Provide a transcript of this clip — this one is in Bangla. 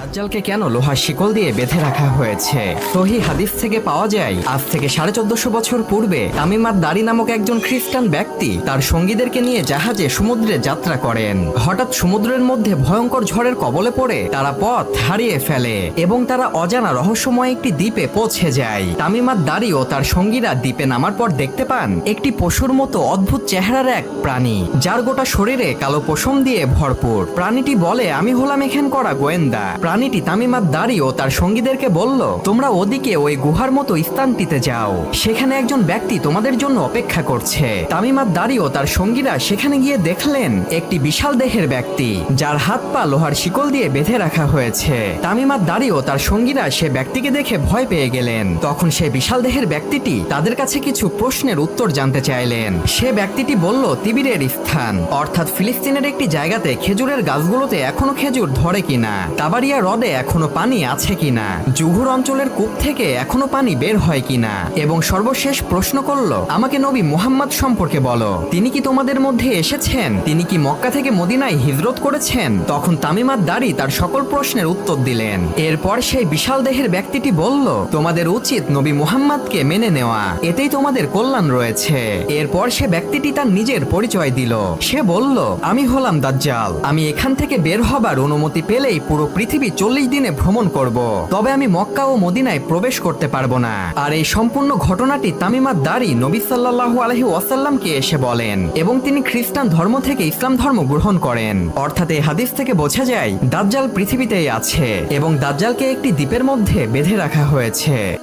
দাজ্জালকে কেন লোহার শিকল দিয়ে বেঁধে রাখা হয়েছে? সহিহ হাদিস থেকে পাওয়া যায়, আজ থেকে 1450 বছর পূর্বে তামিম আদ-দারি নামক একজন খ্রিস্টান ব্যক্তি তার সঙ্গীদেরকে নিয়ে জাহাজে সমুদ্রে যাত্রা করেন। হঠাৎ সমুদ্রের মধ্যে ভয়ঙ্কর ঝড়ের কবলে পড়ে তারা পথ হারিয়ে ফেলে এবং তারা অজানা রহস্যময় একটি দ্বীপে পৌঁছে যায়। তামিম আদ-দারি ও তার সঙ্গীরা দ্বীপে নামার পর দেখতে পান একটি পশুর মতো অদ্ভুত চেহারার এক প্রাণী, যার গোটা শরীরে কালো পশম দিয়ে ভরপুর। প্রাণীটি বলে, আমি হলাম এখান করা গোয়েন্দা। প্রাণীটি তামিম আদ-দারি ও তার সঙ্গীদেরকে বলল, তোমরা ওদিকে ওই গুহার মতো স্থানটিতে যাও, সেখানে একজন ব্যক্তি তোমাদের জন্য অপেক্ষা করছে। তামিম আদ-দারি ও তার সঙ্গীরা সেখানে গিয়ে দেখলেন একটি বিশাল দেহের ব্যক্তি, যার হাত পা লোহার শিকল দিয়ে বেঁধে রাখা হয়েছে। তামিম আদ-দারি ও তার সঙ্গীরা সে ব্যক্তিকে দেখে ভয় পেয়ে গেলেন। তখন সে বিশাল দেহের ব্যক্তিটি তাদের কাছে কিছু প্রশ্নের উত্তর জানতে চাইলেন। সে ব্যক্তিটি বলল, তিবিরের স্থান অর্থাৎ ফিলিস্তিনের একটি জায়গাতে খেজুরের গাছগুলোতে এখনো খেজুর ধরে কিনা, তাবারিয়া হ্রদে এখনো পানি আছে কিনা, জুহুর অঞ্চলের কূপ থেকে এখনো পানি বের হয় কিনা, এবং সর্বশেষ প্রশ্ন করল, আমাকে নবী মুহাম্মদ সম্পর্কে বলো, তিনি কি তোমাদের মধ্যে এসেছেন? তিনি কি মক্কা থেকে মদিনায় হিজরত করেছেন? তখন তামিম আদ-দারি তার সকল প্রশ্নের উত্তর দিলেন। এরপর সেই বিশাল দেহের ব্যক্তিটি বলল, তোমাদের উচিত নবী মুহাম্মদকে মেনে নেওয়া, এতেই তোমাদের কল্যাণ রয়েছে। এরপর সে ব্যক্তিটি তার নিজের পরিচয় দিল। সে বলল, আমি হলাম দাজ্জাল। আমি এখান থেকে বের হবার অনুমতি পেলেই পুরো পৃথিবী 40 দিনে ভ্রমণ করব, তবে আমি মক্কা ও মদিনায় প্রবেশ করতে পারবো না। আর এই সম্পূর্ণ ঘটনাটি তামিম আদ-দারি নবী সাল্লাল্লাহু আলাইহি ওয়াসাল্লামকে এসে বলেন এবং তিনি খ্রিস্টান ধর্ম থেকে ইসলাম ধর্ম গ্রহণ করেন। অর্থাৎ এই হাদিস থেকে বোঝা যায় দাজ্জাল পৃথিবীতেই আছে এবং দাজ্জালকে একটি দ্বীপের মধ্যে বেঁধে রাখা হয়েছে।